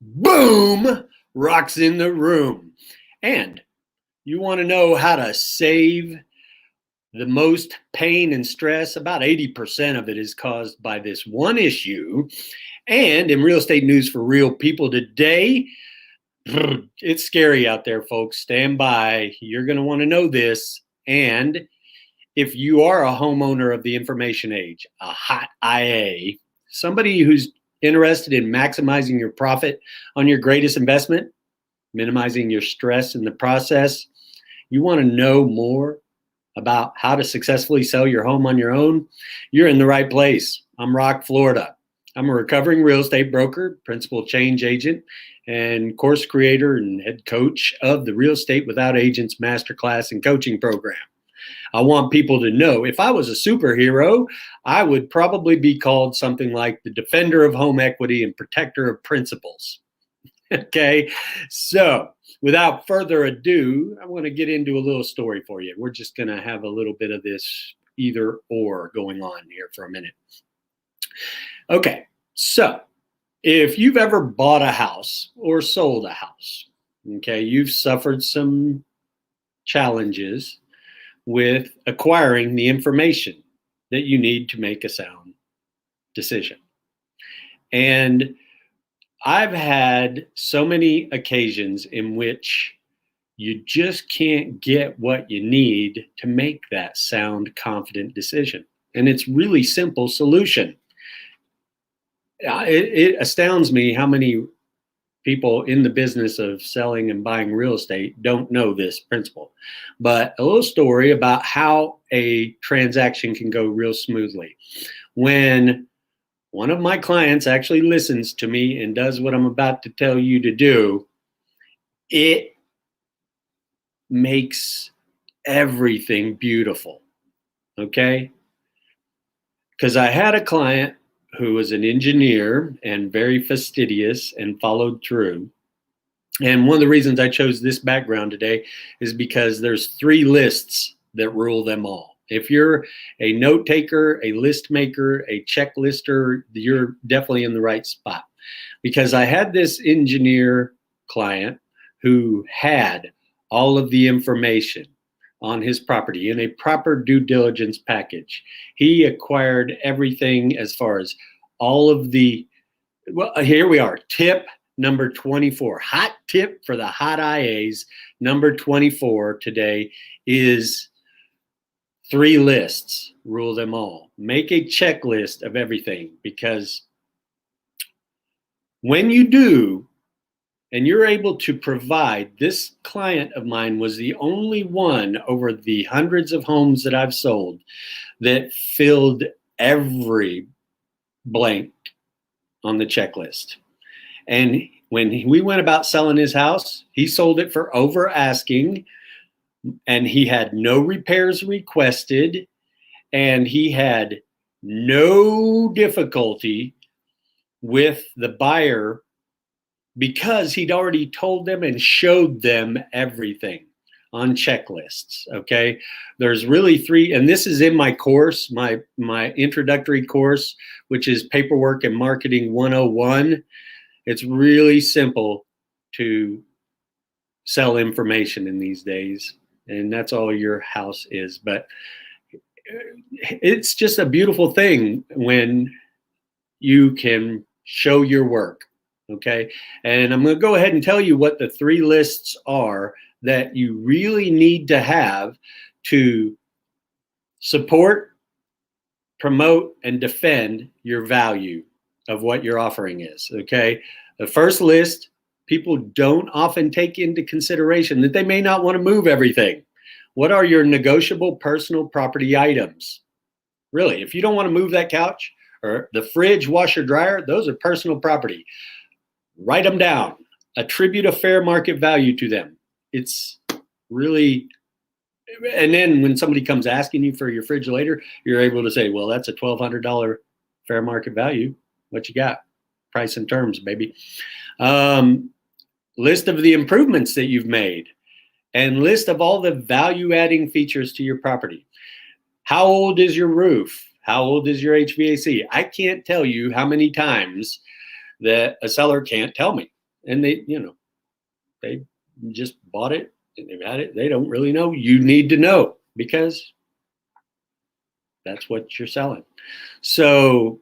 Boom! Rocks in the room. And you want to know how to save the most pain and stress? About 80% of it is caused by this one issue. And in real estate news for real people today, it's scary out there, folks. Stand by. You're going to want to know this. And if you are a homeowner of the information age, a hot IA, somebody who's interested in maximizing your profit on your greatest investment, minimizing your stress in the process, you want to know more about how to successfully sell your home on your own, you're in the right place. I'm Rock, Florida. I'm a recovering real estate broker, principal change agent, and course creator and head coach of the Real Estate Without Agents Masterclass and Coaching Program. I want people to know if I was a superhero, I would probably be called something like the defender of home equity and protector of principles. Okay, so without further ado, I want to get into a little story for you. We're just going to have a little bit of this either or going on here for a minute. Okay, so if you've ever bought a house or sold a house, okay, you've suffered some challenges with acquiring the information that you need to make a sound decision. And I've had so many occasions in which you just can't get what you need to make that sound, confident decision. And it's really simple solution. It astounds me how many people in the business of selling and buying real estate don't know this principle. But a little story about how a transaction can go real smoothly. When one of my clients actually listens to me and does what I'm about to tell you to do, it makes everything beautiful, okay? Because I had a client who was an engineer and very fastidious and followed through. And one of the reasons I chose this background today is because there's 3 lists that rule them all. If you're a note taker, a list maker, a checklister, you're definitely in the right spot. Because I had this engineer client who had all of the information on his property in a proper due diligence package. He acquired everything as far as all of the, well, here we are, tip number 24. Hot tip for the hot IAs, number 24 today is 3 lists, rule them all. Make a checklist of everything, because when you do, and you're able to provide, this client of mine was the only one over the hundreds of homes that I've sold that filled every blank on the checklist. And when we went about selling his house, he sold it for over asking, and he had no repairs requested, and he had no difficulty with the buyer because he'd already told them and showed them everything on checklists, okay? There's really 3, and this is in my course, my introductory course, which is Paperwork and Marketing 101. It's really simple to sell information in these days, and that's all your house is. But it's just a beautiful thing when you can show your work. Okay, and I'm going to go ahead and tell you what the 3 lists are that you really need to have to support, promote, and defend your value of what your offering is. Okay, the first list, people don't often take into consideration that they may not want to move everything. What are your negotiable personal property items? Really, if you don't want to move that couch or the fridge, washer, dryer, those are personal property. Write them down. Attribute a fair market value to them. It's really, and then when somebody comes asking you for your fridge later, you're able to say, well, that's a $1,200 fair market value. What you got? Price and terms, baby. List of the improvements that you've made, and list of all the value-adding features to your property. How old is your roof? How old is your HVAC? I can't tell you how many times that a seller can't tell me. and they just bought it and they've had it. They don't really know. You need to know, because that's what you're selling. So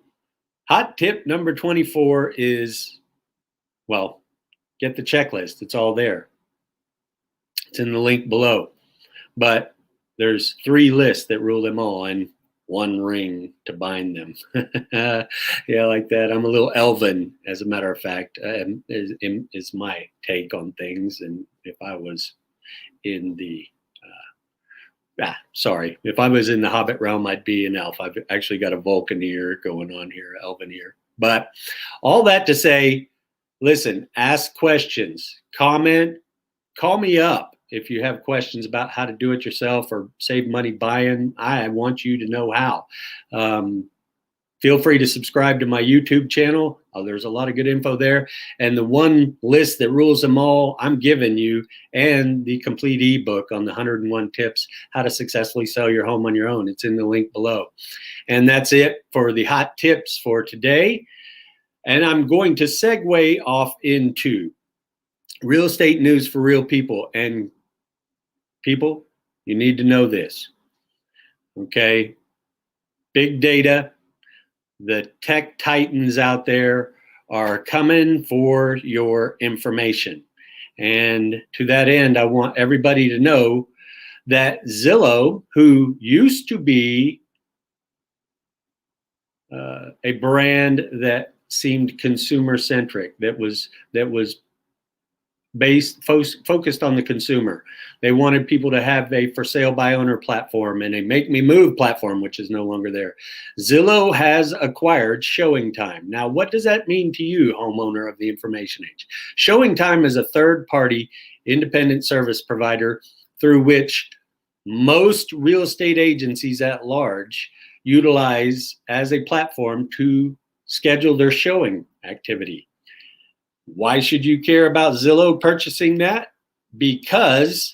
hot tip number 24 is, well, get the checklist. It's all there. It's in the link below. But there's 3 lists that rule them all, and 1 ring to bind them. Yeah, like that. I'm a little elven, as a matter of fact, is my take on things. And if I was in the if I was in the Hobbit realm, I'd be an elf. I've actually got a Vulcan here going on here, elven here. But all that to say, listen, ask questions, comment, call me up if you have questions about how to do it yourself or save money buying. I want you to know how. Feel free to subscribe to my YouTube channel. There's a lot of good info there. And the 1 list that rules them all, I'm giving you, and the complete ebook on the 101 tips how to successfully sell your home on your own. It's in the link below. And that's it for the hot tips for today. And I'm going to segue off into real estate news for real people. And people, you need to know this. Okay? Big data. The tech titans out there are coming for your information. And to that end, I want everybody to know that Zillow, who used to be a brand that seemed consumer centric, that was focused on the consumer. They wanted people to have a for sale by owner platform and a make me move platform, which is no longer there. Zillow has acquired ShowingTime. Now, what does that mean to you, homeowner of the information age? ShowingTime is a third-party independent service provider through which most real estate agencies at large utilize as a platform to schedule their showing activity. Why should you care about Zillow purchasing that? Because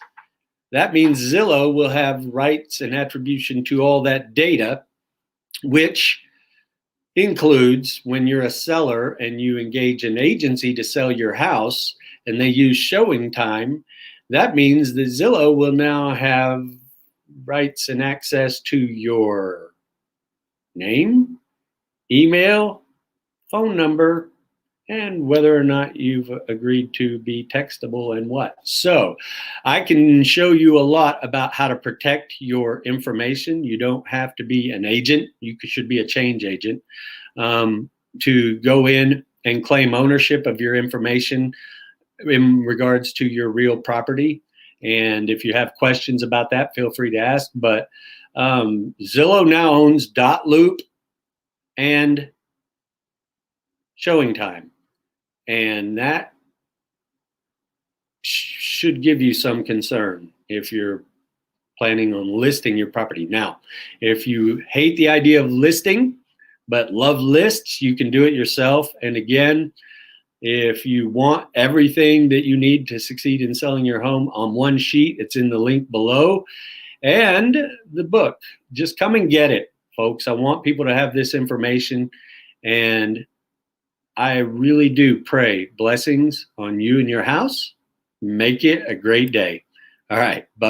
that means Zillow will have rights and attribution to all that data, which includes when you're a seller and you engage an agency to sell your house and they use ShowingTime, that means that Zillow will now have rights and access to your name, email, phone number, and whether or not you've agreed to be textable and what. So I can show you a lot about how to protect your information. You don't have to be an agent. You should be a change agent to go in and claim ownership of your information in regards to your real property. And if you have questions about that, feel free to ask. But Zillow now owns .loop and ShowingTime. And that should give you some concern if you're planning on listing your property. Now, if you hate the idea of listing but love lists, you can do it yourself. And again, if you want everything that you need to succeed in selling your home on 1 sheet, it's in the link below. And the book, just come and get it, folks. I want people to have this information, and I really do pray blessings on you and your house. Make it a great day. All right. Bye-bye.